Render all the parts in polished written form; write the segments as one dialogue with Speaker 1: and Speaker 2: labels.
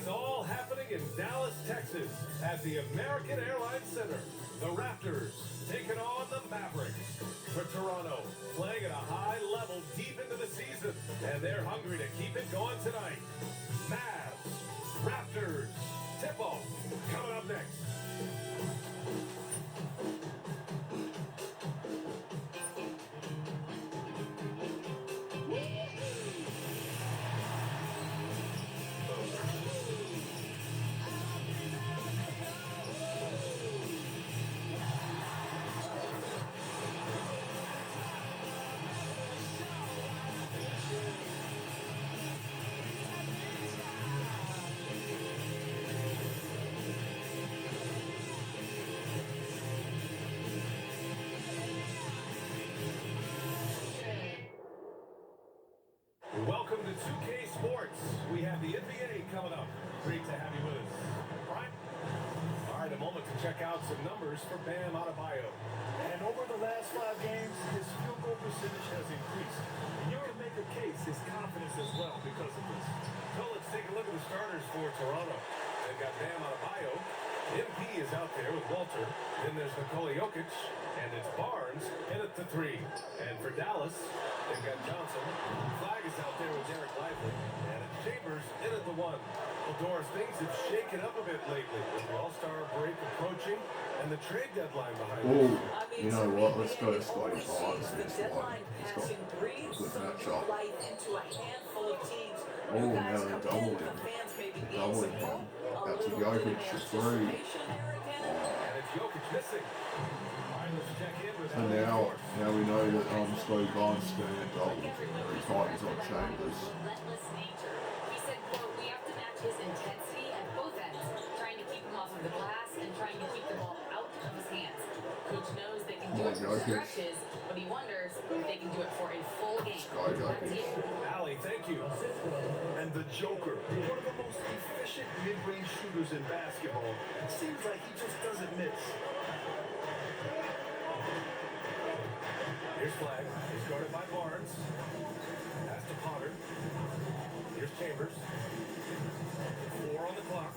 Speaker 1: It's all happening in Dallas, Texas, at the American Airlines Center. The Raptors taking on the Mavericks. For Toronto, playing at a high level deep into the season, and they're hungry to keep it going tonight. Mavs, Raptors, tip-off coming up next. Welcome to 2K Sports. We have the NBA coming up. Great to have you with us. All right, a moment to check out some numbers for Bam Adebayo.
Speaker 2: And over the last 5 games, his field goal percentage has increased. And you can make a case, his confidence as well, because of this.
Speaker 1: So let's take a look at the starters for Toronto. They've got Bam Adebayo. MP is out there with Walter. Then there's Nikola Jokic. And it's Barnes in at the 3. And for Dallas, they've got Johnson. Flag is out there with Derek Lively. And it's Chambers in at the 1. Well, Doris, things have shaken up a bit lately with the All-Star break approaching and the trade deadline behind us.
Speaker 3: You know what? Let's go to Scotty Barnes this one. He's got a good matchup. Oh, now they're doubling. They're doubling him. Out to Jokic for 3. And now we know that Scotty Barnes is going to get doubled every time he's on Chambers.
Speaker 4: He said, quote, we have to match his intensity at both ends, trying to keep him off of the glass and trying to keep the ball out of his hands. Coach knows they can do it for stretches, but he wonders if they can do it for a full game.
Speaker 1: Allie, thank you.
Speaker 2: And the Joker, one of the most efficient mid-range shooters in basketball. It seems like he just doesn't miss.
Speaker 1: Here's Flag. He's guarded by Barnes. Pass to Potter. Here's Chambers. 4 on the clock.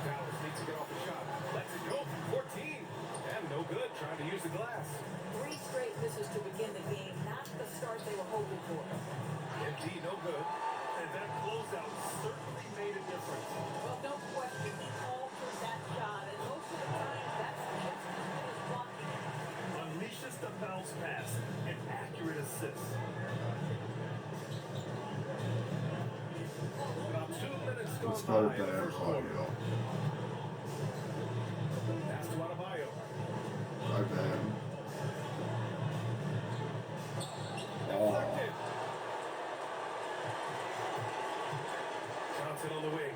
Speaker 1: Dallas needs to get off the shot. Lets it go for 14. And no good. Trying to use the glass.
Speaker 5: 3 straight misses to begin the game. Not the start they were hoping for.
Speaker 1: Empty, no good.
Speaker 2: And that closeout certainly made a difference.
Speaker 5: Well, no question, he called for that shot. And most of the time, that's just as good as blocking.
Speaker 2: Unleashes the bounce pass. An accurate assist.
Speaker 1: About 2 minutes
Speaker 3: Let's
Speaker 1: gone
Speaker 3: go
Speaker 1: by in the
Speaker 3: Bam
Speaker 1: first quarter.
Speaker 3: Adebayo.
Speaker 1: Pass to Adebayo.
Speaker 3: Go Bam.
Speaker 1: Deflected. Johnson on the wing.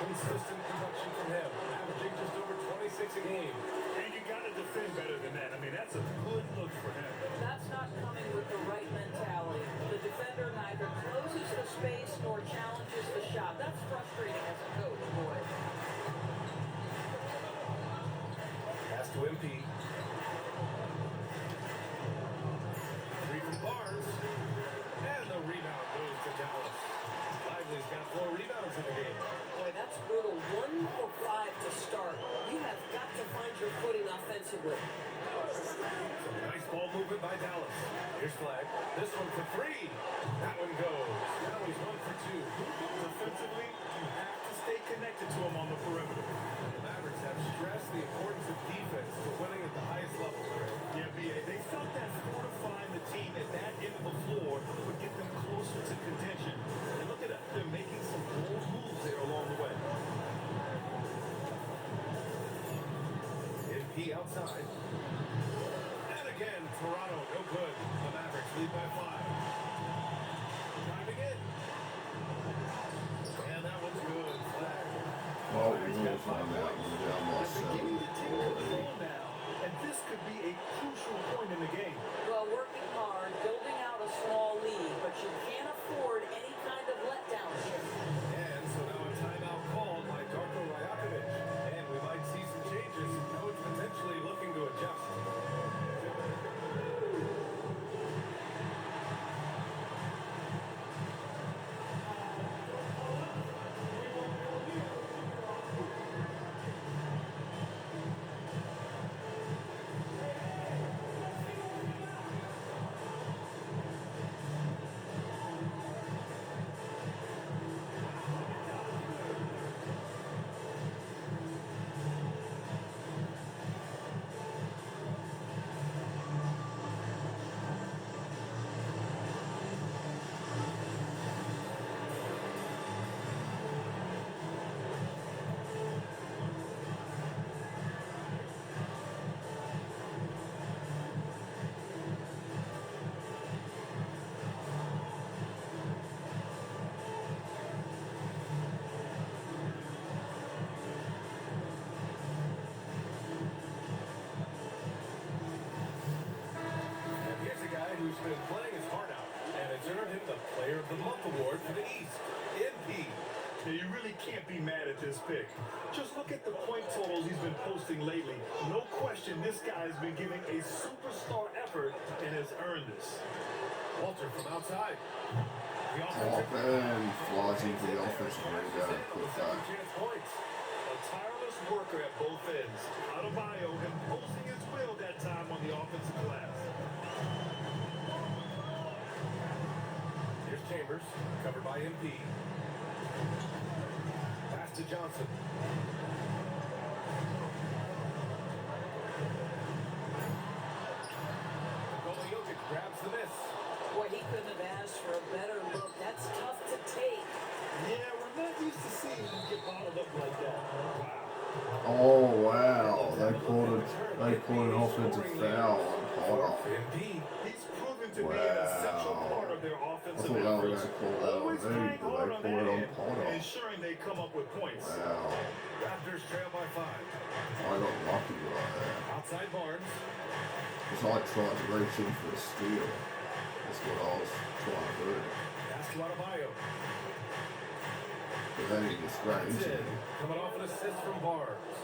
Speaker 1: Consistent production from him. Averaging just over 26 a game.
Speaker 2: And you got to defend better than that. I mean, that's a good look for him.
Speaker 5: That's not coming with the right mentality. The defender neither closes the space nor challenges the shot. That's frustrating as a coach, boy.
Speaker 1: Pass to MP. 3 from Barnes. And the rebound goes to Dallas. Lively's got 4 rebounds in the game.
Speaker 5: Boy, that's brutal. 1 for 5 to start. You have got to find your footing offensively.
Speaker 1: Nice ball movement by Dallas. Here's Flag. This one for 3. That one goes. Now he's 1 for 2.
Speaker 2: Defensively, you have to stay connected to him on the perimeter.
Speaker 1: The Mavericks have stressed the importance of defense to winning at the highest level.
Speaker 2: Yeah, B.A., they felt that fortifying the team at that end of the floor would get them closer to contention. And look at that. They're making some bold moves there along the way.
Speaker 1: MP outside. And again, Toronto, no good. The Mavericks lead by 5. Driving in. And that one's good. Flag.
Speaker 3: Well, we will find out when we're down by 7.
Speaker 2: And this could be a crucial point in the game.
Speaker 5: Well, working hard, building out a small lead, but you can't afford any kind of letdown here.
Speaker 1: And so now a timeout called by Darko Rajakovic. And we might see some changes. Coach potentially looking to adjust.
Speaker 2: can't be mad at this pick. Just look at the point totals he's been posting lately. No question this guy has been giving a superstar effort and has earned this.
Speaker 1: Walter from outside. The
Speaker 3: Off
Speaker 1: offensive
Speaker 3: and flies into the offensive rebound. Quick
Speaker 1: second
Speaker 3: back.
Speaker 1: chance points.
Speaker 2: A tireless worker at both ends. Adebayo imposing his will that time on the offensive glass.
Speaker 1: Here's Chambers, covered by MP. Pass to Johnson. Nikola Jokic grabs the miss.
Speaker 5: Boy, he couldn't have asked for a better look. That's tough to take.
Speaker 2: Yeah, we're not used to seeing him get bottled up like that. Wow.
Speaker 3: Oh wow! They called an offensive foul on Potter.
Speaker 1: MP.
Speaker 2: He's proven to be an essential part of their
Speaker 3: I
Speaker 2: offensive
Speaker 3: thought they were going
Speaker 2: efforts.
Speaker 3: to call that on
Speaker 2: Always
Speaker 3: me,
Speaker 2: playing
Speaker 3: but
Speaker 2: hard
Speaker 3: they
Speaker 2: on
Speaker 3: called
Speaker 2: that
Speaker 3: it on
Speaker 2: end,
Speaker 3: Potter.
Speaker 2: ensuring they come up with points.
Speaker 3: Wow!
Speaker 1: Raptors trail by 5.
Speaker 3: I got lucky right there.
Speaker 1: Outside Barnes.
Speaker 3: Because I tried to reach in for a steal. That's what I was trying to do.
Speaker 1: Pass to Adebayo.
Speaker 3: But then he just ran
Speaker 1: That's
Speaker 3: into
Speaker 1: it.
Speaker 3: me.
Speaker 1: Coming off an assist from Barnes.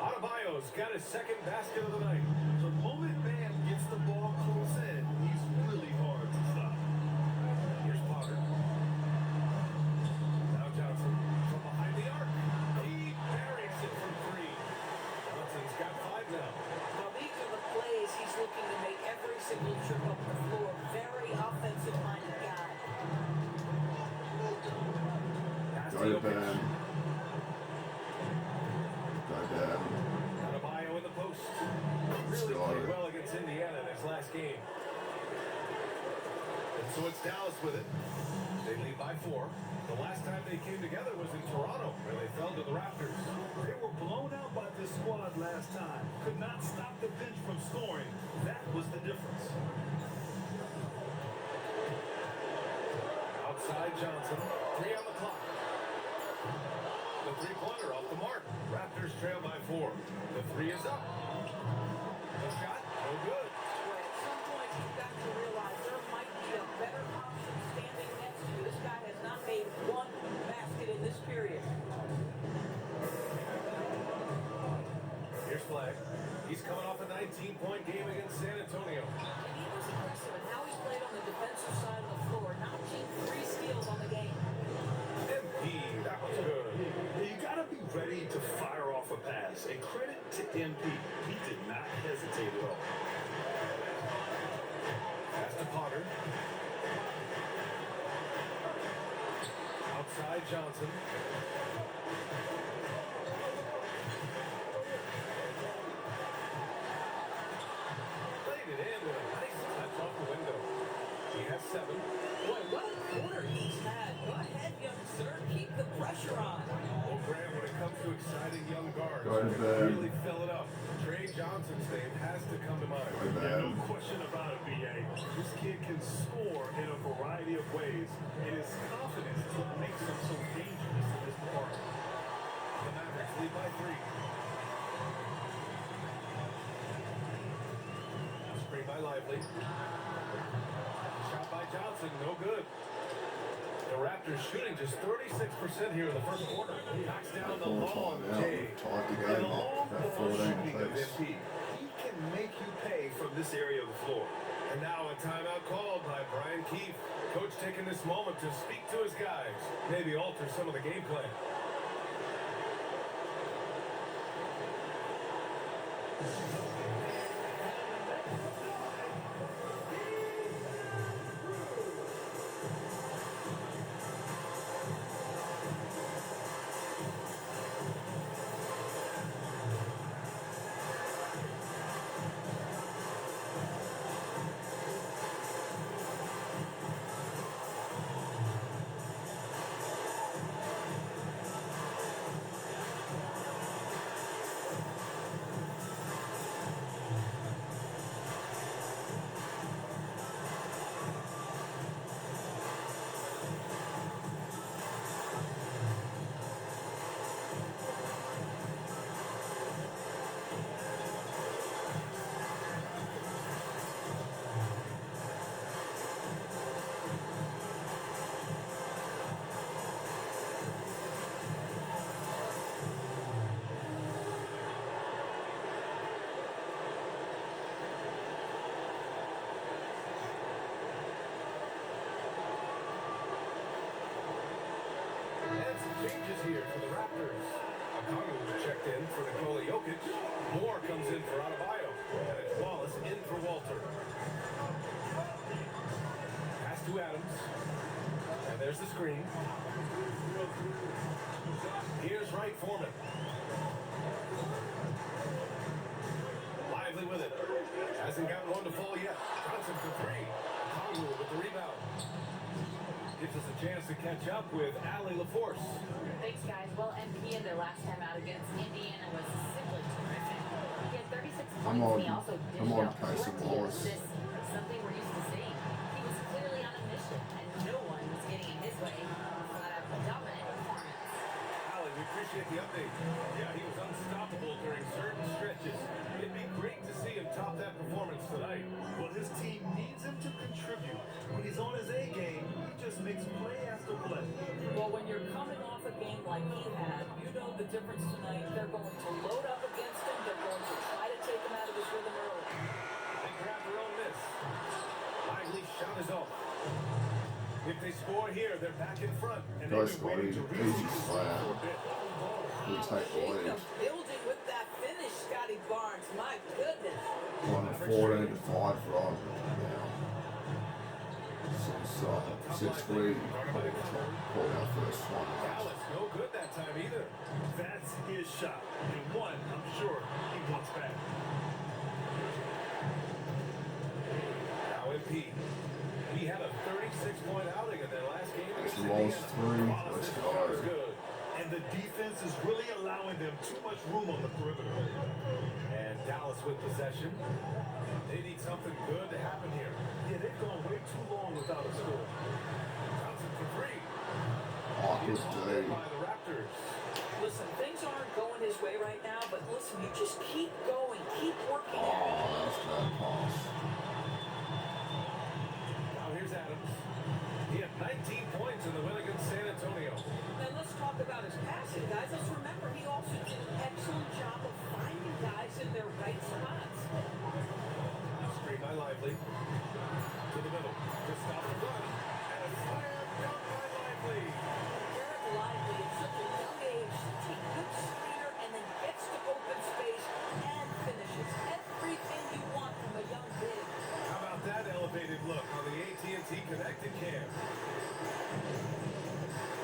Speaker 1: Adebayo's got his second basket of the night.
Speaker 2: The moment Bam gets the ball close in, he's really hard to stop.
Speaker 1: Here's Potter. Now Johnson from behind the arc. He buries it from 3. Johnson's got 5 now.
Speaker 5: Now, these are the plays he's looking to make every single trip up the floor. Very offensive-minded guy.
Speaker 1: Pass to
Speaker 3: Go to
Speaker 1: Jokic.
Speaker 3: Ben. Go down.
Speaker 1: Adebayo in the post. Really played well against Indiana in his last game. And so it's Dallas with it. They lead by 4. The last time they came together was in Toronto, where they fell to the Raptors.
Speaker 2: They were blown out by this squad last time. Could not stop the bench from scoring. That was the difference.
Speaker 1: Outside Johnson. 3 on the clock. The three-pointer off the mark. Raptors trail by 4. The 3 is up. The shot, no good.
Speaker 5: Boy, at some point, you've got to realize there might be a better option standing next to you. This guy has not made one basket in this period.
Speaker 1: Here's Flag. He's coming off a 19-point game against San Antonio.
Speaker 5: And he was aggressive in how he's played on the defensive side of the floor, notching 3 steals on the game.
Speaker 1: MP, that was good.
Speaker 2: You got to be ready to fire off a pass. And credit to MP. He did not hesitate at all.
Speaker 1: Pass to Potter. Outside Johnson. Played it in with a nice touch off the window. He has 7.
Speaker 5: Boy, what a quarter he's had. Go ahead, youngster. Keep the pressure on.
Speaker 1: Well, Graham, when it comes to exciting young guards,
Speaker 3: Go ahead,
Speaker 1: who
Speaker 3: Ben.
Speaker 1: really fill it up, Trey Johnson's name has to come to mind.
Speaker 3: Go
Speaker 2: Yeah,
Speaker 3: down.
Speaker 2: no question about it, B.A. This kid can score in a variety of ways, and his confidence is what makes him so dangerous in this department.
Speaker 1: The Mavericks lead by 3. Screen by Lively. Shot by Johnson, no good. The Raptors shooting just 36% here in the first quarter. Knocks down the
Speaker 3: Full
Speaker 1: long
Speaker 3: time out.
Speaker 1: J.
Speaker 3: Tied the
Speaker 2: And
Speaker 3: game
Speaker 2: the
Speaker 3: up.
Speaker 2: long
Speaker 3: That
Speaker 2: ball
Speaker 3: 14
Speaker 2: shooting of
Speaker 3: piece.
Speaker 2: MP, he can make you pay from this area of the floor.
Speaker 1: And now a timeout called by Brian Keefe. Coach taking this moment to speak to his guys. Maybe alter some of the game plan. Changes here for the Raptors. Okongwu checked in for Nikola Jokic. Moore comes in for Adebayo. And it's Wallace in for Walter. Pass to Adams. And there's the screen. Here's Wright Foreman. Lively with it. Hasn't gotten one to fall yet. Johnson for three. Okongwu with the rebound. Gives us a chance to catch up with Allie LaForce.
Speaker 4: Thanks, guys. Well, MP in their last time out against Indiana was simply terrific. He had 36 points, and he also dished out 14 assists, something we're used to seeing. He was clearly on a mission, and no one was getting in his way. Flat out dominant performance.
Speaker 1: Allie, we appreciate the update. Yeah, he was unstoppable during certain stretches. It'd be great to see him top that performance tonight.
Speaker 2: Well, his team needs him to contribute. When he's on his A game, he just makes play after play.
Speaker 5: Well, when you're coming off a game like he had, you know the difference tonight. They're going to load up against him. They're going to try to take him out of his rhythm early.
Speaker 1: They grab their own miss. Lively shot is off. If they score here, they're back in front. And
Speaker 3: Nice
Speaker 1: they've been waiting to
Speaker 3: play. Easy
Speaker 1: reset
Speaker 3: slam.
Speaker 1: for a bit.
Speaker 3: We take the lead.
Speaker 5: Jacob building with that finish, Scotty Barnes. My goodness.
Speaker 3: 14 to 5 for us now. Since we pulled our first one.
Speaker 1: Dallas, no good that time either.
Speaker 2: That's his shot. And one, I'm sure he wants back.
Speaker 1: Now MP. He had a 36-point outing in their last game
Speaker 3: That's
Speaker 1: against
Speaker 3: the lowest
Speaker 1: Indiana.
Speaker 3: three. Let's
Speaker 1: Wallace's
Speaker 3: go.
Speaker 1: shot is good.
Speaker 2: And the defense is really allowing them too much room on the perimeter.
Speaker 1: And Dallas with possession. They need something good to happen here.
Speaker 2: Yeah, they've gone way too long without a score.
Speaker 1: Johnson for three.
Speaker 3: Awkward
Speaker 1: He's hauled in
Speaker 3: day.
Speaker 1: by the Raptors.
Speaker 5: Listen, things aren't going his way right now, but listen, you just keep going, keep working at it.
Speaker 3: Oh, that's bad pass.
Speaker 1: Now here's Adams. He had 19 points in the win against San Antonio.
Speaker 5: Now let's talk about his passing, guys. Let's remember he also did an excellent job of finding guys in their right spots.
Speaker 1: Screen by Lively. To the middle. To stop the run. And a slam dunk by Lively.
Speaker 5: Derek Lively at such a young age to take good screener and then gets to open space and finishes. Everything you want from a young big.
Speaker 1: How about that elevated look on the AT&T connected cam?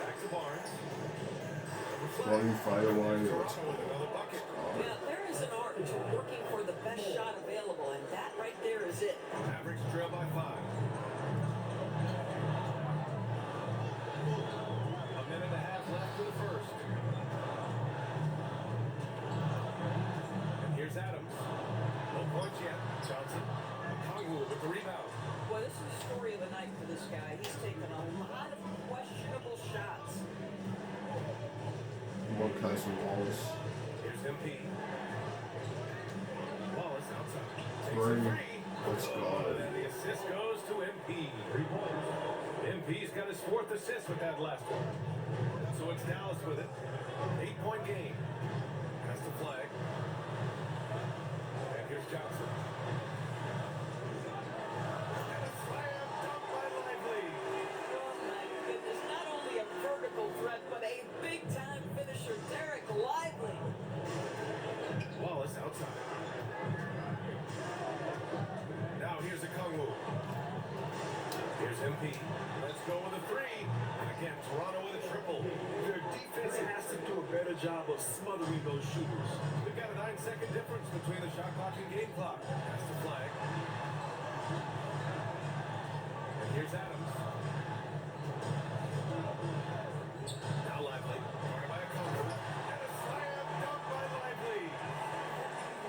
Speaker 1: Back to Barnes.
Speaker 3: Floating fadeaway.
Speaker 1: Toronto with another bucket.
Speaker 5: Now, there is an art to working for the best shot available, and that right there is it.
Speaker 1: Mavericks trail by 5. A minute and a half left for the first. And here's Adams. No points yet. Johnson. Okongwu with the rebound.
Speaker 5: Well, this is the story of the night for this guy. He's taken a lot of questionable shots.
Speaker 3: One case of Wallace.
Speaker 1: Here's MP. Wallace outside. Takes
Speaker 3: Three.
Speaker 1: a three.
Speaker 3: Let's go.
Speaker 1: And the assist goes to MP. 3 points. MP's got his 4th assist with that last one. So it's Dallas with it. 8-point game. Has to flag. And here's Johnson. And a slam dunk by Lively.
Speaker 5: Oh, my goodness. Not only a vertical threat, but a big-time finisher, Derek Lively.
Speaker 1: Wallace outside. Now here's Okongwu. Here's MP. Let's go with a 3. And again, Toronto with a triple.
Speaker 2: Their defense has to do a better job of smothering those shooters.
Speaker 1: We've got a 9-second difference between the shot clock and game clock. That's the flag. And here's Adams. Now Lively. Guarded by Okongwu. And a slam dunk by Lively.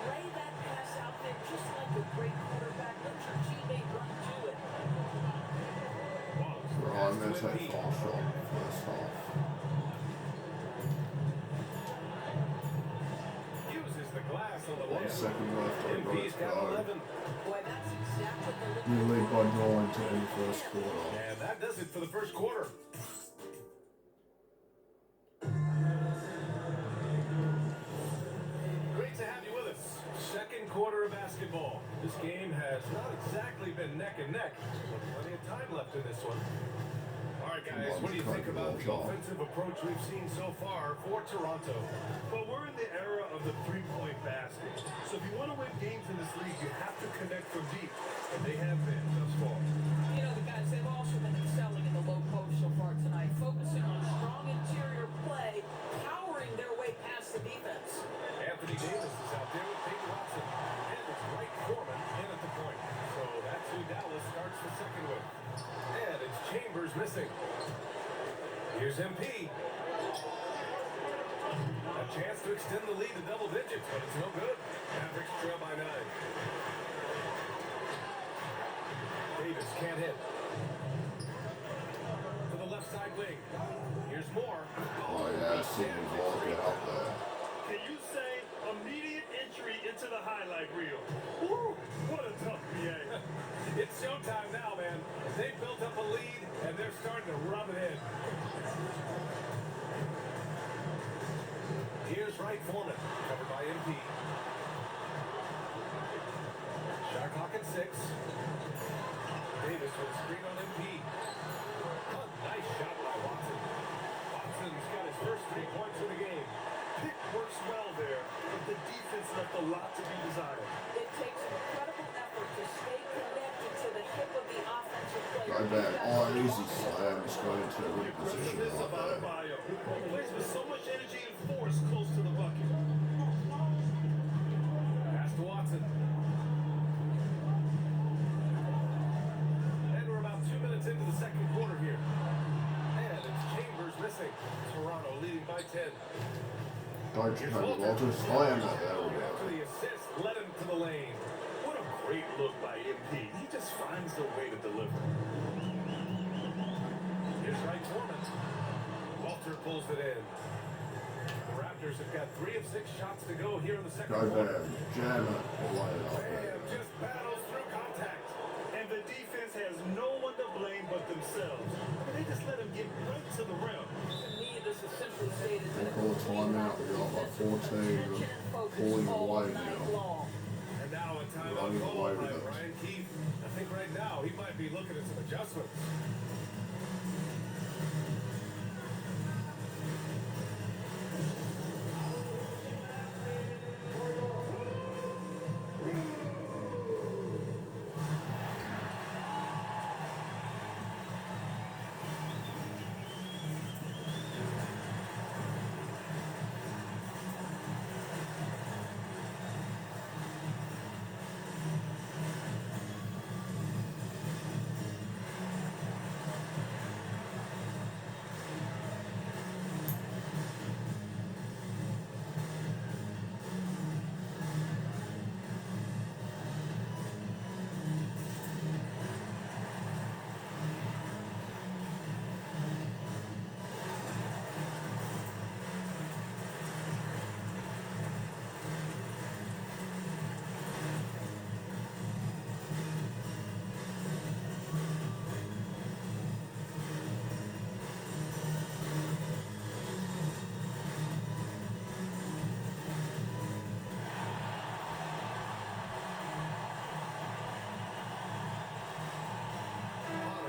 Speaker 5: Lay that pass out there just like a great quarterback. Let your teammate run to it.
Speaker 1: Wallace.
Speaker 3: Right, I'm going to take fall shot first half.
Speaker 1: Uses the glass on the
Speaker 3: 1
Speaker 1: layup.
Speaker 3: second left.
Speaker 1: MP's got 11.
Speaker 5: Boy, that's exactly the
Speaker 3: We lead by 9 to end first quarter.
Speaker 1: And that does it for the first quarter. Great to have you with us. Second quarter of basketball. This game has not exactly been neck and neck, but plenty of time left in this one. All right, guys, what do you think about the offensive approach we've seen so far for Toronto?
Speaker 2: Well, we're in the era of the three-point basket. So if you want to win games in this league, you have to connect from deep. And they have been thus far.
Speaker 5: You know, the guys, they've also been excelling in the low post so far tonight, focusing on strong interior play, powering their way past the defense.
Speaker 1: Anthony Davis is out there with Peyton Watson. And it's Mike Foreman in at the point. So that's who Dallas starts the second with. And it's Chambers missing. Here's MP. A chance to extend the lead to double digits, but it's no good. Mavericks trail by 9. Davis can't hit. To the left side wing. Here's Moore.
Speaker 3: Oh yeah, Sidney Walker out there.
Speaker 2: Can you say immediate entry into the highlight reel? Woo! What a tough PA.
Speaker 1: It's showtime now, man. They've built up a lead, and they're starting to rub it in. Here's Wright Foreman, covered by MP. Shot clock at 6. Davis with a screen on MP. Oh, nice shot by Watson. Watson's got his first 3 points in the game.
Speaker 2: Pick works well there, but the defense left a lot to be desired.
Speaker 5: It takes an incredible effort to stay connected to the hip of the offensive player.
Speaker 3: Go back. Oh, easy slam. It's going into a good position
Speaker 2: Aggressiveness
Speaker 3: right
Speaker 2: of
Speaker 3: there.
Speaker 2: Adebayo. He plays with so much energy and force close to the bucket.
Speaker 1: Pass to Watson. And we're about 2 minutes into the second quarter here. And it's Chambers missing. Toronto leading by 10.
Speaker 3: Don't you know Walter slam that? There we
Speaker 1: After
Speaker 3: go.
Speaker 1: the assist, led him to the lane.
Speaker 2: What a great look by MP. He just finds the way to deliver.
Speaker 1: Here's Wright Foreman. Walter pulls it in. The Raptors have got 3 of 6 shots to go here in the second
Speaker 3: Go
Speaker 1: quarter.
Speaker 3: back. Jam it away out there.
Speaker 1: Bam, just battles through contact.
Speaker 2: And the defense has no one to blame but themselves. They just let him get right to the rim.
Speaker 5: To me, this is simply stated
Speaker 3: They
Speaker 5: that
Speaker 3: call a timeout. We got like 14 of pulling away now.
Speaker 1: And now a timeout
Speaker 3: Running
Speaker 1: call
Speaker 3: away
Speaker 1: by
Speaker 3: with it.
Speaker 1: Brian Keefe. I think right now he might be looking at some adjustments.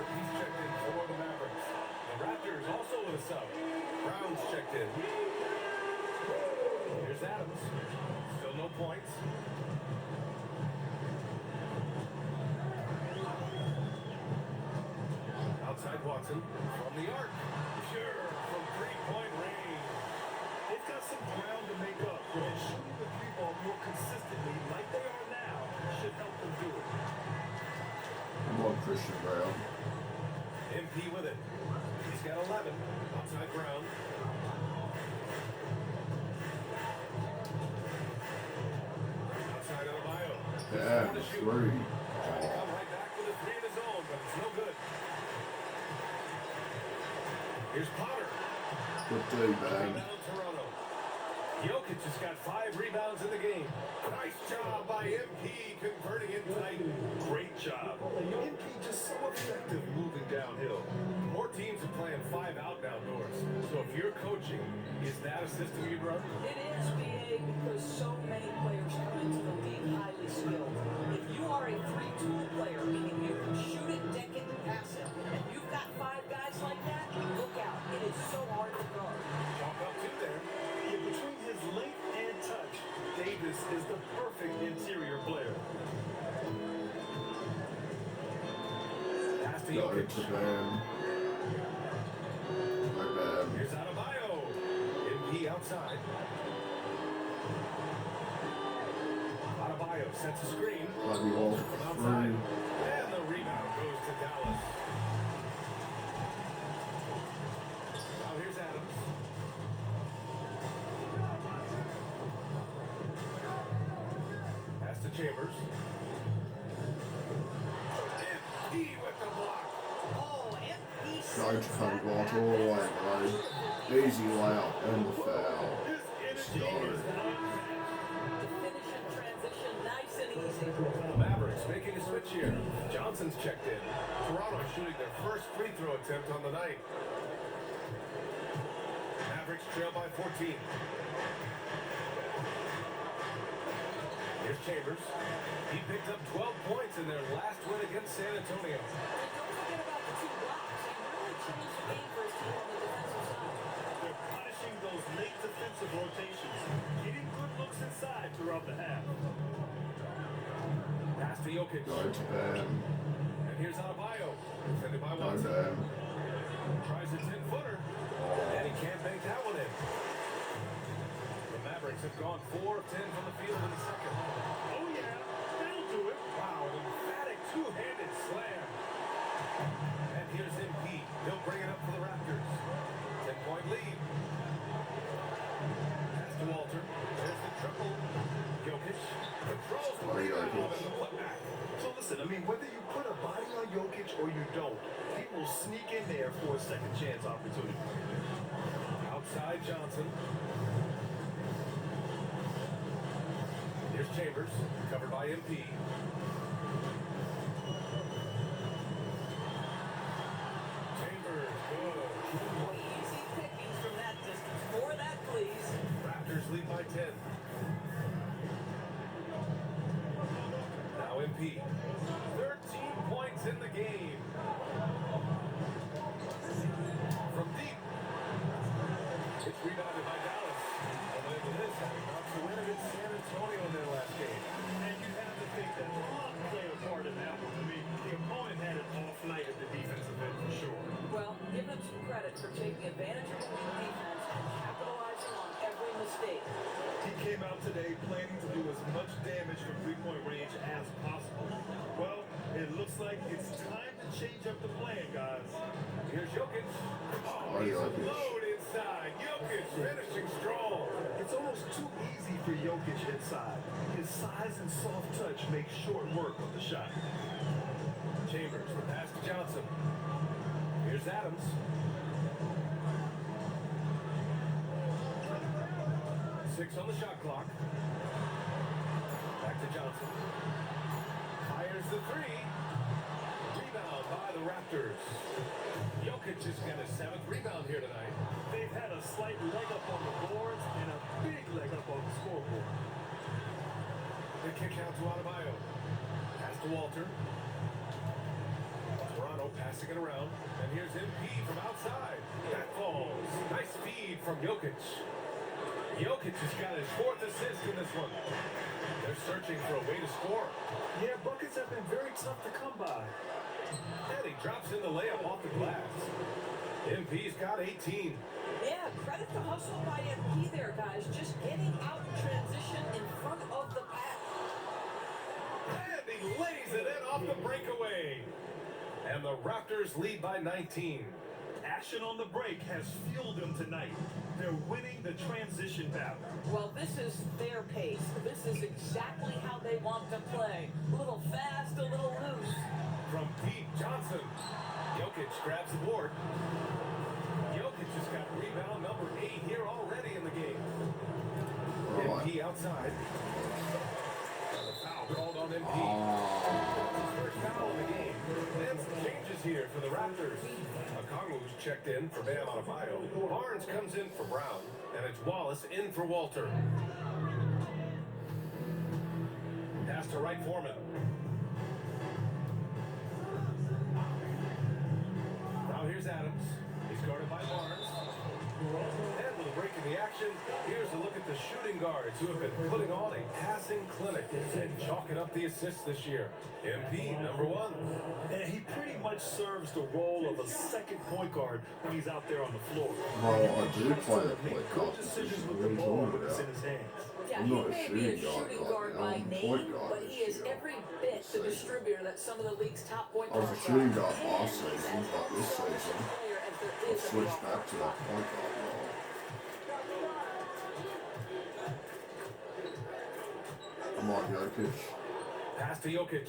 Speaker 1: He's checked in for the Mavericks. The Raptors also with a sub. Brown's checked in. Here's Adams. Still no points. Outside Watson from the arc. Sure, from 3-point range.
Speaker 2: They've got some ground to make up, and shooting the three ball more consistently like they are now should help them do it.
Speaker 3: Come on, Christian Brown.
Speaker 1: MP with it. He's got 11. Outside Brown. Outside Adebayo.
Speaker 3: Yeah,
Speaker 1: 4 to shoot.
Speaker 3: 3.
Speaker 1: Trying to come right back with a 3 of his own, but it's no good. Here's Potter.
Speaker 3: Good D, man.
Speaker 1: Rebound Toronto. Jokic has got 5 rebounds in the game. Nice job by MP converting it tonight.
Speaker 2: Great job. MP just so effective moving downhill.
Speaker 1: More teams are playing 5 out doors. So if you're coaching, is that a system you run?
Speaker 5: It is, BA, because so many players come into the league highly skilled. If you are a 3-tool player, meaning you can shoot it, deck it, and pass it, and you've got 5 guys like that,
Speaker 2: Davis is the perfect interior player.
Speaker 1: Pass to
Speaker 3: Go
Speaker 1: Jokic.
Speaker 3: to Bam. My bad.
Speaker 1: Here's Adebayo. MP outside. Adebayo sets a screen.
Speaker 3: Bobby Wall
Speaker 1: From
Speaker 3: for
Speaker 1: outside.
Speaker 3: three.
Speaker 1: And the rebound goes to Dallas. Now here's Adams. Pass to Chambers. MP with the block.
Speaker 5: Oh, and he
Speaker 3: Charge Cody Walter all the way, bro. Easy layup and the foul.
Speaker 2: His energy
Speaker 3: Started.
Speaker 2: is unmatched.
Speaker 5: to finish in transition, nice and easy.
Speaker 1: The Mavericks making a switch here. Johnson's checked in. Toronto shooting their first free throw attempt on the night. Mavericks trail by 14. Here's Chambers. He picked up 12 points in their last win against San Antonio.
Speaker 5: And don't forget about the 2 blocks. He really changed the game for his team on the defensive side.
Speaker 2: They're punishing those late defensive rotations, getting good looks inside throughout the half.
Speaker 1: Pass to Jokic.
Speaker 3: Go to Bam.
Speaker 1: And here's Adebayo. Defended by
Speaker 3: Go
Speaker 1: Watson.
Speaker 3: Bam.
Speaker 1: Tries a 10-footer. And he can't bank that one in. The Mavericks have gone 4 of 10 from the field in the second.
Speaker 2: Oh yeah, that'll do it.
Speaker 1: Wow, an emphatic two-handed slam. And here's MP. He'll bring it up for the Raptors. 10-point lead. Pass to Walter. There's the triple. Jokic controls the rebound and the putback.
Speaker 2: So listen, I mean, whether you put a body on Jokic or you don't, he will sneak in there for a second chance opportunity.
Speaker 1: Outside Johnson. Here's Chambers, covered by MP. Chambers, good.
Speaker 5: Boy, easy pickings from that distance. More of that, please.
Speaker 1: Raptors lead by 10. Now MP. 13 points in the game. From deep. It's rebounded by Dallas. And into this, having knocked the win against San Antonio in their last game.
Speaker 2: And you have to think that luck played a part in that one. I mean, the opponent had an off night at the defensive end for sure.
Speaker 5: Well, give him some credit for taking advantage of the weak defense and capitalizing on every mistake.
Speaker 2: He came out today planning to do as much damage from three-point range as possible. Well, it looks like it's time to change up the plan, guys.
Speaker 1: Here's Jokic. Oh, he's a load inside. Jokic finishing strong.
Speaker 2: It's almost too easy for Jokic inside. His size and soft touch make short work of the shot.
Speaker 1: Chambers, the pass to Johnson. Here's Adams. Six on the shot clock. Back to Johnson. Fires the three. Rebound by the Raptors. Jokic has got his 7th rebound here tonight.
Speaker 2: They've had a slight leg up on the boards and a big leg up on the scoreboard.
Speaker 1: The kick out to Adebayo. Pass to Walter. Toronto passing it around. And here's MP from outside. That falls. Nice feed from Jokic. Jokic has got his 4th assist in this one. They're searching for a way to score.
Speaker 2: Yeah, buckets have been very tough to come by.
Speaker 1: And he drops in the layup off the glass. MP's got 18.
Speaker 5: Yeah, credit the hustle by MP there, guys. Just getting out in transition in front of the pack.
Speaker 1: And he lays it in off the breakaway. And the Raptors lead by 19.
Speaker 2: Action on the break has fueled them tonight. They're winning the transition battle.
Speaker 5: Well, this is their pace. This is exactly how they want to play. A little fast, a little loose.
Speaker 1: From Pete Johnson. Jokic grabs the board. Jokic has got rebound number 8 here already in the game. MP outside. And the foul called on MP. His first foul in the game. And some changes here for the Raptors. Okongwu's checked in for Bam Adebayo. Barnes comes in for Brown. And it's Wallace in for Walter. Pass to Wright Foreman. Now here's Adams. He's guarded by Barnes. And with a break in the action. action, here's a look at the shooting guards who have been putting on a passing clinic and chalking up the assists this year. MP, number 1.
Speaker 2: And he pretty much serves the role of a second point guard when he's out there on the floor.
Speaker 3: Well, I do play a
Speaker 2: Make
Speaker 3: point
Speaker 2: good
Speaker 3: guard
Speaker 2: decisions
Speaker 3: position.
Speaker 2: with
Speaker 3: What are
Speaker 2: the
Speaker 3: you
Speaker 2: ball
Speaker 3: talking
Speaker 2: when it's in
Speaker 3: about?
Speaker 2: his hands.
Speaker 5: Yeah,
Speaker 3: I'm
Speaker 5: he
Speaker 3: not a
Speaker 5: may be a
Speaker 3: shooting
Speaker 5: shooting
Speaker 3: guard
Speaker 5: guard
Speaker 3: right
Speaker 5: by
Speaker 3: now. I'm a
Speaker 5: name,
Speaker 3: point guard
Speaker 5: but
Speaker 3: this
Speaker 5: he is
Speaker 3: year.
Speaker 5: every bit the distributor that some of the league's top point
Speaker 3: I was a
Speaker 5: guards
Speaker 3: shooting
Speaker 5: are.
Speaker 3: guard last
Speaker 5: And he's
Speaker 3: season,
Speaker 5: as
Speaker 3: but this
Speaker 5: unselfish a
Speaker 3: season,
Speaker 5: player as there
Speaker 3: I've
Speaker 5: is in
Speaker 3: switched
Speaker 5: the
Speaker 3: back to that
Speaker 5: offense.
Speaker 3: point guard role. Come on, Jokic.
Speaker 1: Pass to Jokic.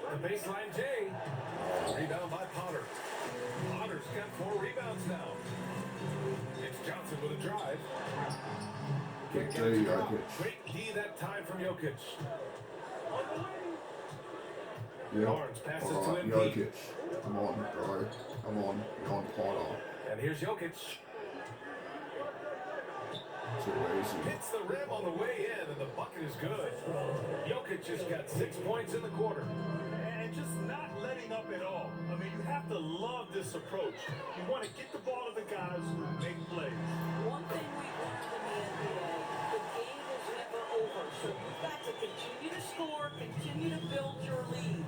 Speaker 1: The baseline J. Rebound by Potter. Potter's got 4 rebounds now. It's Johnson with a drive. Can't get it to drop.
Speaker 3: Jokic.
Speaker 1: Great D that time from Jokic.
Speaker 3: Yep.
Speaker 1: Barnes passes to
Speaker 3: Alright,
Speaker 1: MP.
Speaker 3: Jokic. Come on, bro. Come on. You're on Potter.
Speaker 1: And here's Jokic.
Speaker 3: Too easy.
Speaker 1: Hits the rim on the way in, and the bucket is good. Jokic just got 6 points in the quarter.
Speaker 2: And just not letting up at all. I mean, you have to love this approach. You want to get the ball to the guys who make plays.
Speaker 5: One thing we've learned in the NBA, the game is never over. So you've got to continue to score, continue to build your lead.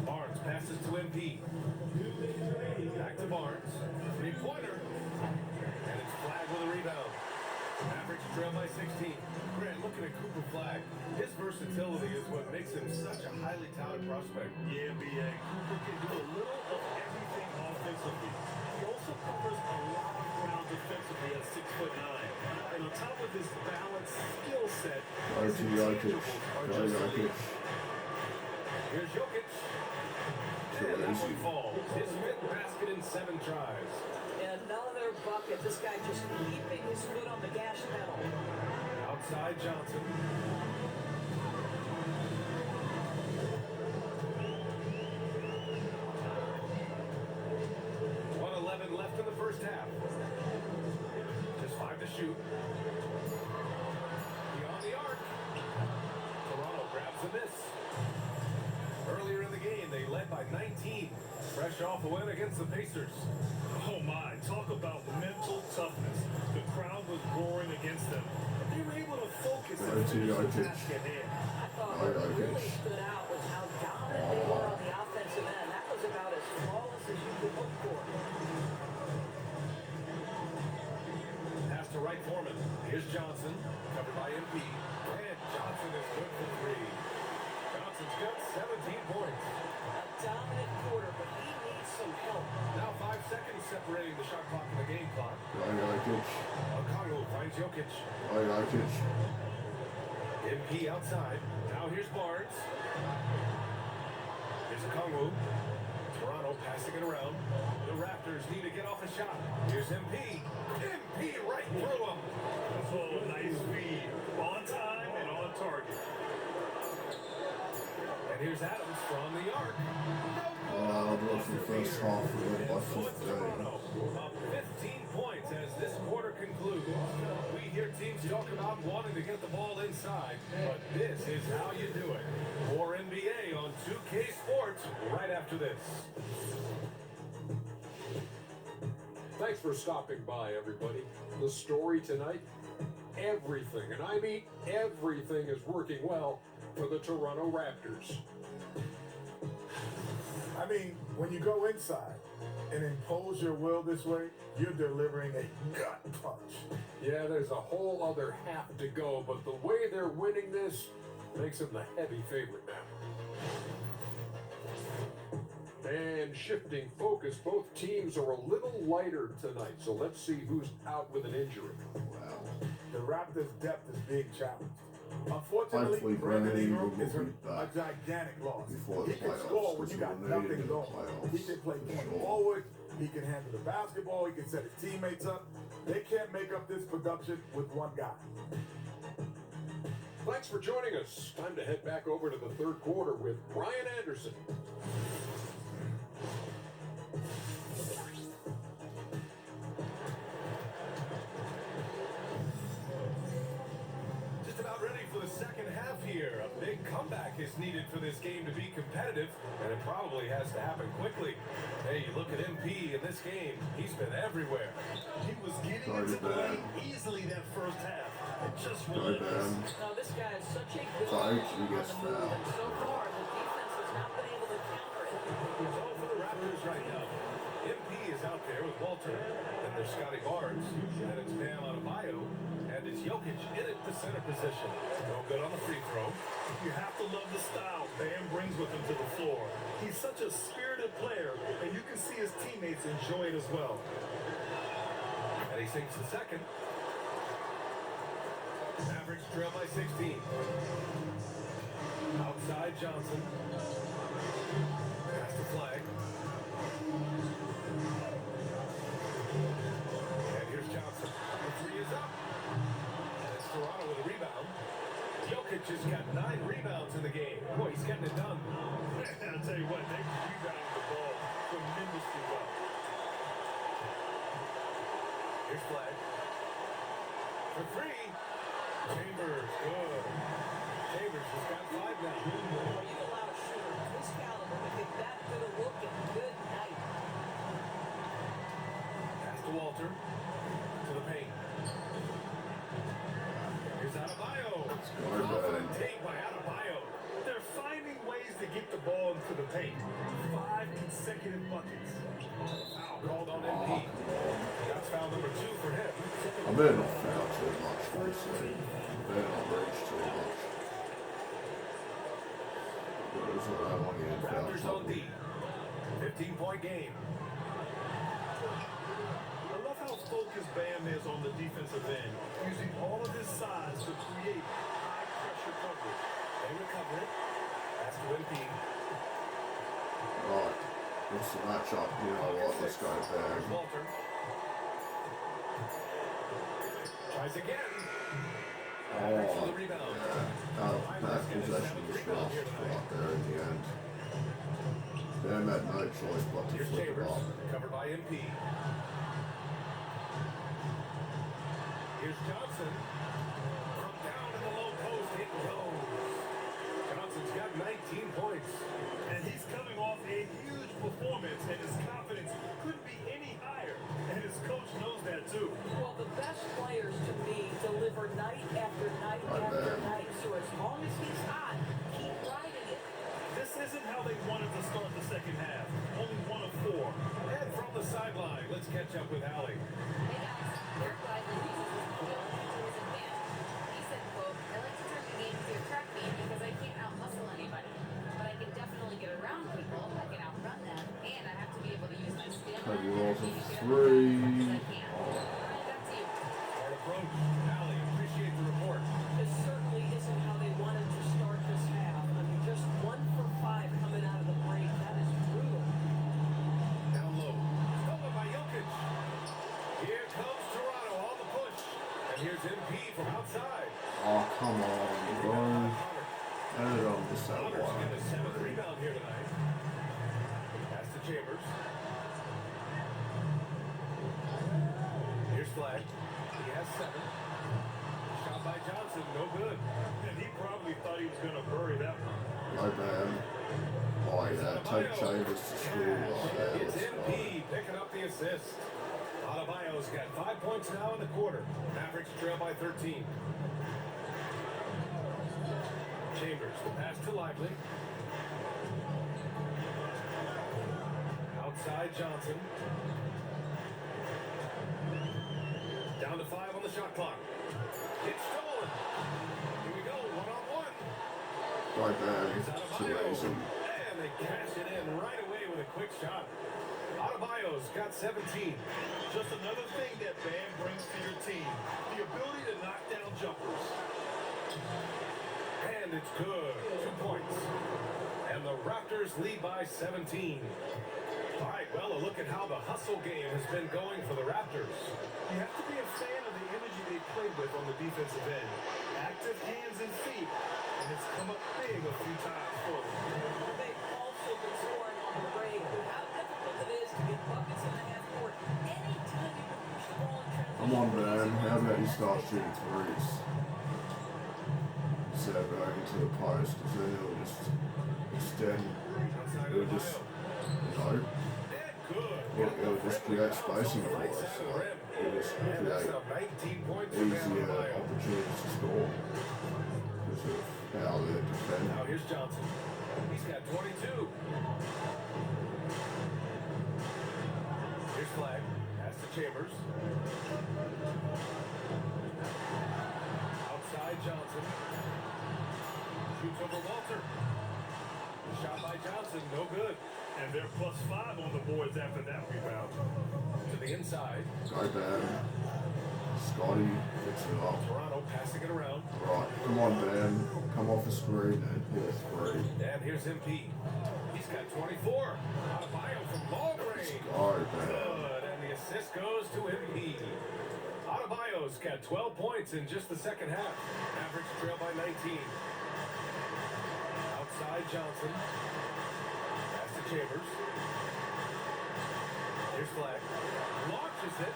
Speaker 1: Barnes passes to MP. Back to Barnes. 3-pointer. And it's Flag with a rebound. Mavericks trail by 16. Grant, looking at Cooper Flag. His versatility is what makes him such a highly touted prospect.
Speaker 2: Yeah, NBA. Cooper can do a little of everything offensively. He also covers a lot of ground defensively at 6'9". And on top of his balanced skill set,
Speaker 3: Go
Speaker 2: his
Speaker 3: to Jokic.
Speaker 2: intangibles are
Speaker 3: Go
Speaker 2: just
Speaker 3: Jokic.
Speaker 2: elite.
Speaker 1: Here's Jokic. And that one falls. His 5th basket in 7 tries.
Speaker 5: Another bucket. This guy just keeping his foot on the gas pedal.
Speaker 1: Outside Johnson. .11 left in the first half. Just 5 to shoot. Beyond the arc. Toronto grabs the miss. Earlier in the game, they led by 19. Fresh off a win against the Pacers.
Speaker 2: Oh my, talk about mental toughness. The crowd was roaring against them. But they were able to focus and finish the task at hand.
Speaker 5: I thought what really stood out was how dominant they were on the offensive end. That was about as flawless as you could hope for.
Speaker 1: Pass to right Foreman. Here's Johnson, covered by MP. And Johnson is good for 3. Johnson's got 17 points.
Speaker 5: A dominant quarter, but he needs some help.
Speaker 1: Now 5 seconds separating the shot clock and the game clock.
Speaker 3: Go Jokic.
Speaker 1: Okongwu finds Jokic.
Speaker 3: Go Jokic.
Speaker 1: MP outside. Now here's Barnes. Here's Okongwu. Toronto passing it around. The Raptors need to get off a shot. Here's MP. MP right through him.
Speaker 2: Oh, nice feed. On time and on target.
Speaker 1: And here's Adams from the arc.
Speaker 3: I'll go for the first half of it by
Speaker 1: So it's
Speaker 3: 15.
Speaker 1: Toronto up 15 points as this quarter concludes. We hear teams talk about wanting to get the ball inside, but this is how you do it. More NBA on 2K Sports right after this.
Speaker 6: Thanks for stopping by, everybody. The story tonight, everything, and I mean everything, is working well for the Toronto Raptors.
Speaker 7: I mean, when you go inside and impose your will this way, you're delivering a gut punch.
Speaker 6: Yeah, there's a whole other half to go, but the way they're winning this makes them the heavy favorite now. And shifting focus, both teams are a little lighter tonight, so let's see who's out with an injury.
Speaker 3: Wow.
Speaker 7: The Raptors' depth is being challenged. Unfortunately,
Speaker 3: Hopefully
Speaker 7: Brandon
Speaker 3: Brandon
Speaker 7: Ingram
Speaker 3: Ingram
Speaker 7: is
Speaker 3: will
Speaker 7: a
Speaker 3: be back
Speaker 7: gigantic loss.
Speaker 3: before the
Speaker 7: He can
Speaker 3: playoffs,
Speaker 7: score when
Speaker 3: because
Speaker 7: you got
Speaker 3: we'll need him
Speaker 7: nothing
Speaker 3: in the
Speaker 7: going.
Speaker 3: playoffs.
Speaker 7: He can play point
Speaker 3: Sure.
Speaker 7: forward. He can handle the basketball. He can set his teammates up. They can't make up this production with one guy.
Speaker 6: Thanks for joining us. Time to head back over to the third quarter with Brian Anderson.
Speaker 1: Just about ready for the second half here. A big comeback is needed for this game to be competitive, and it probably has to happen quickly. Hey, you look at MP in this game, he's been everywhere.
Speaker 2: He was getting into the lane easily that first half. And just relentless.
Speaker 5: Now this guy is such a good
Speaker 3: Sorry,
Speaker 5: player
Speaker 3: he
Speaker 5: on
Speaker 3: gets
Speaker 5: the move,
Speaker 3: fouled.
Speaker 5: and so far the defense has not been able to counter it.
Speaker 1: It's all for the Raptors right now. MP is out there with Walter, and there's Scotty Barnes, and it's Bam Adebayo, and it's Jokic in at the center position. No good on the free throw.
Speaker 2: You have to love the style Bam brings with him to the floor. He's such a spirited player, and you can see his teammates enjoy it as well.
Speaker 1: And he sinks the second. Mavericks trail by 16. Outside Johnson. Pass the flag. And here's Johnson. The three is up. And it's Toronto with a rebound. Jokic has got 9 rebounds in the game. Boy, he's getting it done.
Speaker 2: I'll tell you what, they rebounded the ball tremendously well.
Speaker 1: Here's flag. For 3. Chambers, good. Chambers has got 5 now.
Speaker 5: Well, you allow a shooter of this caliber to get that good a look and good night.
Speaker 1: Pass to Walter. To the paint. Here's Adebayo. Confident take by Adebayo.
Speaker 2: They're finding ways to get the ball into the paint. 5 consecutive buckets.
Speaker 1: Foul called on MP. That's foul number 2 for him.
Speaker 3: I better not foul too much, honestly. I better not reach too much. But it's not that one getting foul
Speaker 1: Raptors on
Speaker 3: trouble.
Speaker 1: D. 15-point game.
Speaker 2: I love how focused Bam is on the defensive end, using all of his size to create high-pressure coverage.
Speaker 1: They recover it. Pass to MP.
Speaker 3: Right. What's the matchup? You know what? Let's go
Speaker 1: There's
Speaker 3: Bam.
Speaker 1: Walter. Tries again. Mavericks for the rebound.
Speaker 3: Out of that possession was lost right there in the end. Bam had no choice but to
Speaker 1: Here's
Speaker 3: flip it
Speaker 1: Chambers.
Speaker 3: up.
Speaker 1: Covered by MP. Here's Johnson. From down in the low post, it goes. Johnson's got 19 points.
Speaker 2: And he's coming off a huge performance, and his confidence couldn't be any higher. And his coach knows that too.
Speaker 5: Well, the best players to me deliver night after night after night. So as long as he's hot, keep riding it.
Speaker 2: This isn't how they wanted to start the second half. Only 1 of 4.
Speaker 1: And from the sideline, let's catch up with Allie.
Speaker 4: Hey guys, Eric Lively uses his mobility to his advantage. He said, quote, I like to turn the game into a track meet because I can't out-muscle anybody. But I can definitely get around people, I can outrun them, and I have to be able to use my stamina
Speaker 3: Cody
Speaker 4: and
Speaker 3: rolls
Speaker 4: energy
Speaker 3: a
Speaker 4: to get
Speaker 3: three.
Speaker 4: as much as I can. Ryan, back to you.
Speaker 1: Smart approach. Allie, appreciate the report.
Speaker 5: This certainly isn't how they wanted to start this half. I mean, just 1 for 5 coming out of the break. That is brutal.
Speaker 1: Down low. Stolen by Jokic. Here comes Toronto on the push. And here's MP from outside.
Speaker 3: Oh, come on, bro. And it on the side
Speaker 1: Connor's
Speaker 3: line.
Speaker 1: getting a 7th rebound here tonight. Pass to Chambers. Here's Flag. He has 7. Shot by Johnson, no good.
Speaker 2: And he probably thought he was going to bury that one.
Speaker 3: Go Bam. Oh yeah, take Chambers to school. Oh yeah,
Speaker 1: It's
Speaker 3: let's go.
Speaker 1: MP picking up the assist. Adebayo's got 5 points now in the quarter. Mavericks trail by 13. Chambers, the pass to Lively. Outside Johnson. Down to 5 on the shot clock. It's stolen. Here we go, 1-on-1.
Speaker 3: Go Bam.
Speaker 1: Here's
Speaker 3: Too
Speaker 1: Adebayo.
Speaker 3: easy.
Speaker 1: And they cash it in right away with a quick shot. Adebayo's got 17.
Speaker 2: Just another thing that Bam brings to your team. The ability to knock down jumpers.
Speaker 1: And it's good. 2 points. And the Raptors lead by 17. All right, well, a look at how the hustle game has been going for the Raptors.
Speaker 2: You have to be a fan of the energy they play with on the defensive end. Active hands and feet. And it's come up big a few times for them.
Speaker 5: They've also been scoring on the break. How difficult it is to get buckets in the half court. Anytime you can push the ball in transition.
Speaker 3: Come on, Bam. How about you start shooting threes? instead of going to the post, because then it'll just extend.
Speaker 1: Outside
Speaker 3: It'll
Speaker 1: of
Speaker 3: just,
Speaker 1: Ohio. Good.
Speaker 3: it'll just create spacing for
Speaker 1: Right
Speaker 3: us.
Speaker 1: side
Speaker 3: So
Speaker 1: of the rim.
Speaker 3: it'll just
Speaker 1: And that's
Speaker 3: create
Speaker 1: now 19 points for Bam
Speaker 3: easier
Speaker 1: Adebayo.
Speaker 3: opportunities to score because of how they defend.
Speaker 1: Now here's Johnson. He's got 22. Here's Flag. Pass to Chambers. Outside Johnson. Shoots over Walter. Shot by Johnson. No good.
Speaker 2: And they're +5 on the boards after that rebound.
Speaker 1: To the inside.
Speaker 3: Go Bam. Scotty fix it up.
Speaker 1: Toronto passing it around.
Speaker 3: Right, come on Bam. Come off the screen and hit a three.
Speaker 1: And here's MP. He's got 24. Adebayo from long range.
Speaker 3: Go Bam.
Speaker 1: Good. And the assist goes to MP. Adebayo's got 12 points in just the second half. Mavericks trail by 19. Outside Johnson. Pass to Chambers. Here's Flag. Launches it.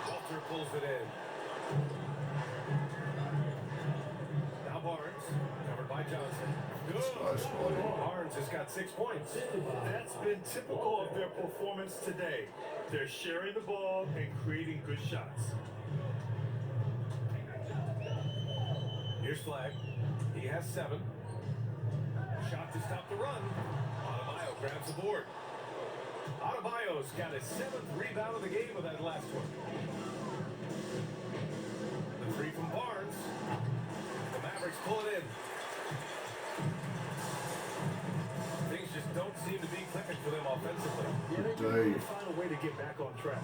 Speaker 1: Walter pulls it in. Now Barnes. Covered by Johnson. Good. Barnes has got 6 points.
Speaker 2: That's been typical of their performance today. They're sharing the ball and creating good shots.
Speaker 1: Here's Flag. He has 7. Shot to stop the run. Adebayo grabs the board. Adebayo's got his 7th rebound of the game of that last one. The 3 from Barnes. The Mavericks pull it in. Things just don't seem to be clicking for them offensively.
Speaker 2: Yeah, they
Speaker 3: Dave.
Speaker 2: need to find a way to get back on track.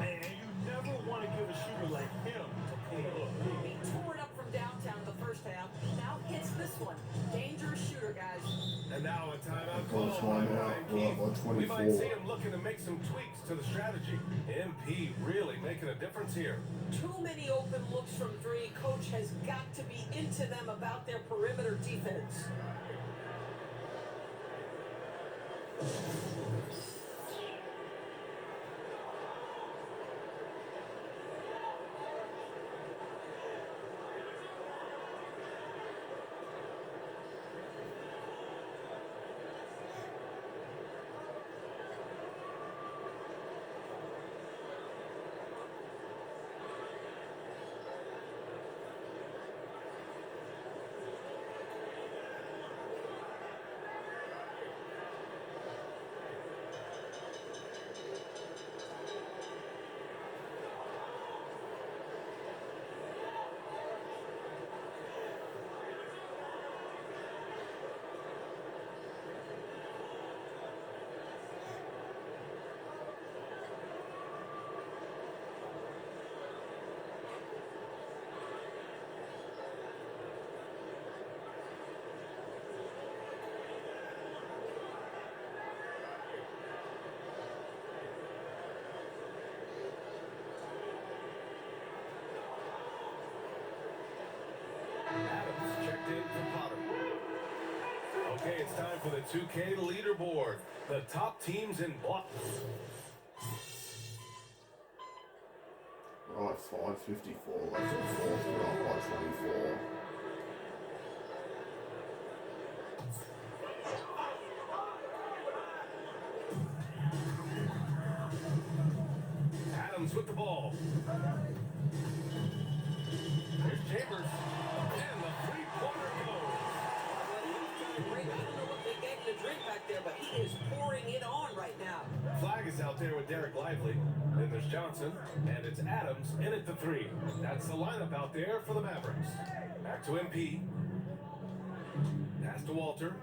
Speaker 2: And you never want to give a shooter like him a clean look.
Speaker 5: He tore it up from downtown the first half. Now hits this one. Dangerous shooter, guys.
Speaker 1: And now a timeout
Speaker 3: Well,
Speaker 1: call by
Speaker 3: timeout.
Speaker 1: Brian
Speaker 3: We're
Speaker 1: Keefe.
Speaker 3: up on
Speaker 1: We might
Speaker 3: 24.
Speaker 1: see him looking to make some tweaks to the strategy. MP really making a difference here.
Speaker 5: Too many open looks from 3. Coach has got to be into them about their perimeter defense.
Speaker 1: Adams checked in for Potter. Okay, it's time for the 2K leaderboard. The top teams in blocks.
Speaker 3: Right, 5:54 left in the fourth. We're up by 24.
Speaker 1: Adams with the ball. Here's Chambers. And the three-pointer goes.
Speaker 5: Great. I don't know what they gave him to drink back there, but he is pouring it on right now.
Speaker 1: Flag is out there with Derek Lively. Then there's Johnson. And it's Adams in at the 3. That's the lineup out there for the Mavericks. Back to MP. Pass to Walter.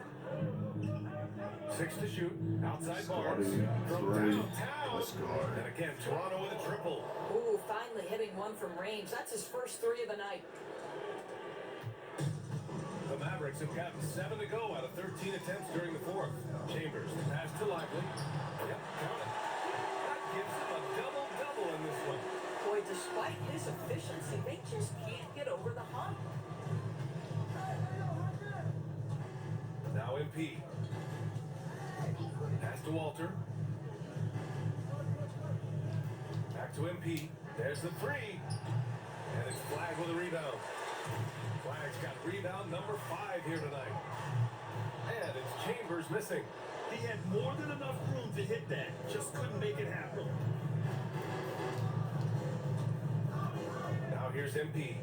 Speaker 1: 6 to shoot. Outside Barnes.
Speaker 3: Scotty,
Speaker 1: From
Speaker 3: 3.
Speaker 1: downtown.
Speaker 3: Let's go.
Speaker 1: And again, Toronto with a triple.
Speaker 5: Ooh, finally hitting one from range. That's his first 3 of the night.
Speaker 1: The Mavericks have gotten 7 to go out of 13 attempts during the 4th. Chambers, pass to Lively. Yep, count it. That gives him a double-double in this one.
Speaker 5: Boy, despite his efficiency, they just can't get over the hump.
Speaker 1: Now MP. Pass to Walter. Back to MP. There's the 3. And it's Flag with a rebound. Flag's got rebound number 5 here tonight. And it's Chambers missing.
Speaker 2: He had more than enough room to hit that. Just couldn't make it happen.
Speaker 1: Now here's MP.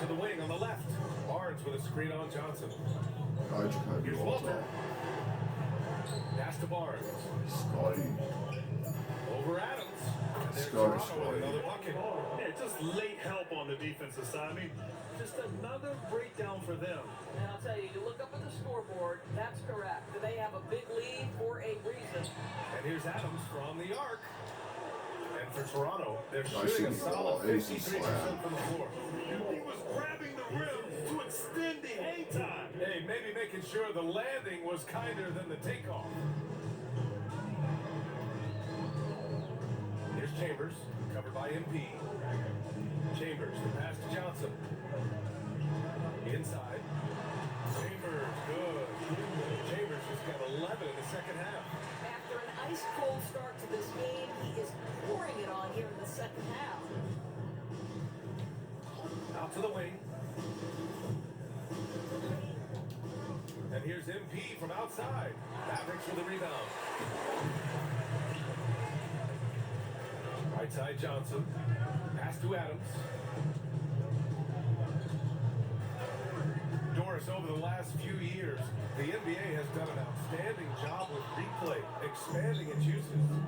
Speaker 1: To the wing on the left. Barnes with a screen on Johnson. Here's Walter. Pass to Barnes.
Speaker 3: Scotty.
Speaker 1: Over Adams. And there's
Speaker 3: Scotty,
Speaker 1: Toronto with another bucket.
Speaker 2: Yeah, just late help on the defensive side. I mean, just another breakdown for them.
Speaker 5: And I'll tell you, you look up at the scoreboard, that's correct. They have a big lead for a reason.
Speaker 1: And here's Adams from the arc. And for Toronto, they're
Speaker 3: Nice
Speaker 1: shooting a
Speaker 3: shooting
Speaker 1: solid
Speaker 3: ball. Easy
Speaker 1: 53%
Speaker 3: slam.
Speaker 1: from the floor.
Speaker 2: He was grabbing the rim to extend the hang time.
Speaker 1: Hey, maybe making sure the landing was kinder than the takeoff. Here's Chambers, covered by MP. Chambers, the pass to Johnson. Inside. Chambers, good. Chambers just got 11 in the second half.
Speaker 5: After an ice-cold start to this game, he is pouring it on here in the second half.
Speaker 1: Out to the wing. And here's MP from outside. Mavericks with the rebound. Right side Johnson. Pass to Adams. Doris, over the last few years, the NBA has done an outstanding job with replay, expanding its uses.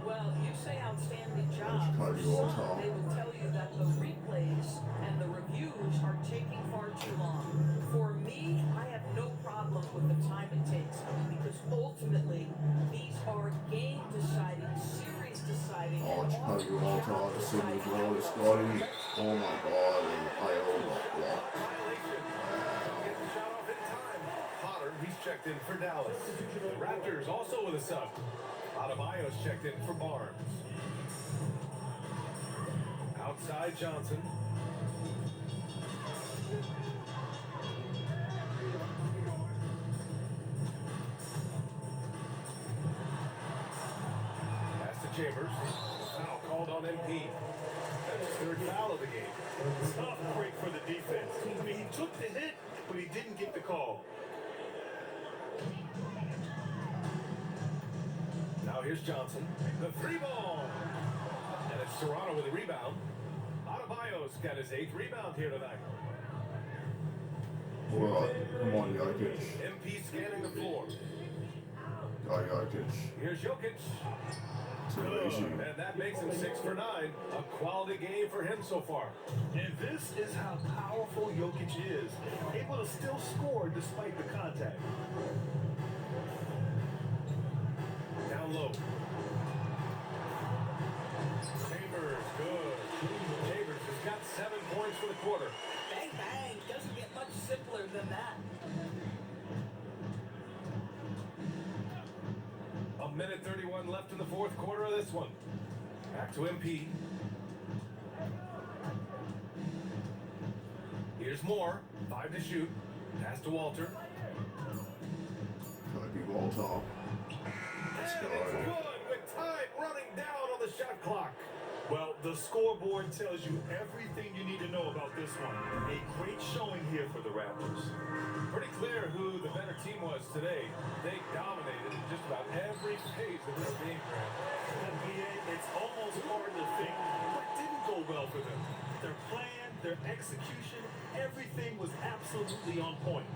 Speaker 5: Well, you say outstanding job.
Speaker 3: Probably
Speaker 5: For
Speaker 3: all
Speaker 5: some,
Speaker 3: time.
Speaker 5: they would tell you that the replays and the reviews are taking far too long. For me, I have no problem with the time it takes because ultimately these are game-deciding, series-deciding,
Speaker 3: Oh,
Speaker 5: and
Speaker 3: Chicago Walter,
Speaker 5: on
Speaker 3: the city as well. Scotty. Oh my God. And I got blocked.
Speaker 1: Gets the shot off in time. Potter, he's checked in for Dallas. The Raptors also with a sub. Adebayo's checked in for Barnes. Outside Johnson. Pass to Chambers. Foul called on MP. That's his 3rd foul of the game.
Speaker 2: Tough break for the defense. I mean, he took the hit, but he didn't get the call.
Speaker 1: Now here's Johnson. The 3 ball. And it's Toronto with a rebound. Adebayo's got his 8th rebound here tonight.
Speaker 3: Well, come on, Jokic.
Speaker 1: MP scanning the floor.
Speaker 3: Jokic.
Speaker 1: Here's Jokic.
Speaker 3: Too easy.
Speaker 1: And that makes him 6 for 9. A quality game for him so far.
Speaker 2: And this is how powerful Jokic is. Able to still score despite the contact.
Speaker 1: Down low. Chambers, good. Chambers has got 7 points for the quarter.
Speaker 5: bang, bang. Doesn't get much simpler than that.
Speaker 1: A minute 31 left in the 4th quarter of this one. Back to MP. Here's Moore. 5 to shoot. Pass to Walter.
Speaker 3: Gotta be Walter.
Speaker 1: And it's good with time running down on the shot clock.
Speaker 2: Well, the scoreboard tells you everything you need to know about this one. A great showing here for the Raptors.
Speaker 1: Pretty clear who the better team was today. They dominated in just about every phase of this game, Grant.
Speaker 2: NBA, it's almost hard to think what didn't go well for them. Their plan, their execution, everything was absolutely on point.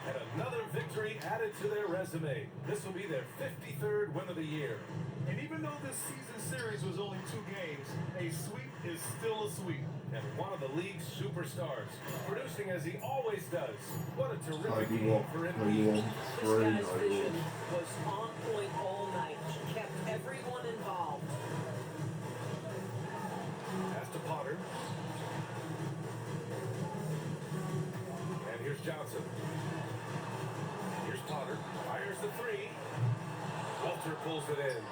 Speaker 1: And another victory added to their resume. This will be their 53rd win of the year.
Speaker 2: And even though this season series was only 2 games, a sweep is still a sweep.
Speaker 1: And one of the league's superstars, producing as he always does. What a terrific
Speaker 3: Gotta be
Speaker 1: game for him.
Speaker 5: This guy's vision was on point all night. He kept everyone involved.
Speaker 1: Pass to Potter. And here's Johnson. Here's Potter. Fires the 3. Walter pulls it in.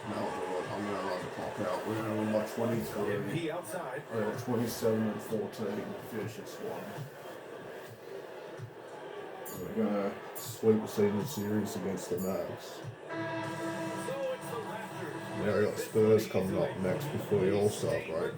Speaker 3: No, I'm gonna run the clock out. We're gonna win by 23.
Speaker 1: MP outside.
Speaker 3: 27 and 14 to finish this one. We're gonna sweep the season series against the Mavs.
Speaker 1: So it's the Raptors.
Speaker 3: Now we got Spurs coming up next before the All-Star break.